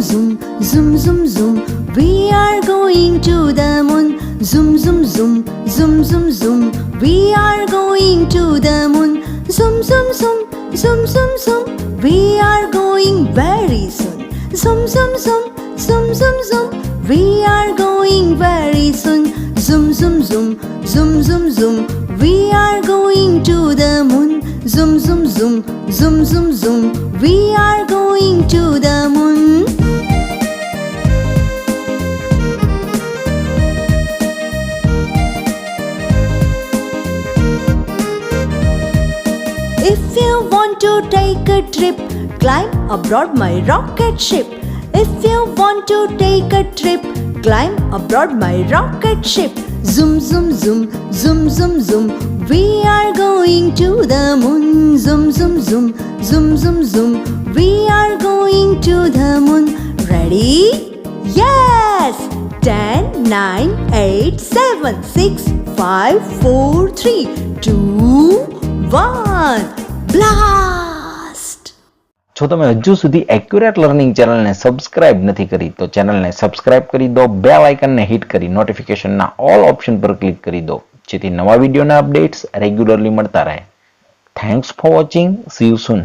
zoom, zoom, zoom, zoom. We are going to the moon. Zoom, zoom, zoom, zoom, zoom, zoom. We are going to the moon. Zoom, zoom, zoom, zoom, zoom, zoom. We are going very soon. Zoom, zoom, zoom, zoom, zoom, zoom. We are going very soon. Zoom, zoom, zoom, zoom, zoom, zoom. We are going to the moon. Zoom, zoom, zoom, zoom, zoom, zoom. We are going to the moon. If you want to take a trip, climb aboard my rocket ship. If you want to take a trip, climb aboard my rocket ship. Zoom, zoom, zoom, zoom, zoom, zoom. We are going to the moon. Zoom, zoom, zoom, zoom, zoom, zoom. We are going to the moon. Ready? Yes! 10, 9, 8, 7, 6, 5, 4, 3, 2, 1. Blast! જો તમે હજુ સુધી accurate learning ચેનલને subscribe નથી કરી તો ચેનલને subscribe કરી દો, બેલ આઇકનને હિટ કરી નોટિફિકેશનના ઓલ ઓપ્શન પર ક્લિક કરી દો જેથી નવા વિડીયોના અપડેટ્સ રેગ્યુલરલી મળતા રહે. Thanks for watching. C you soon.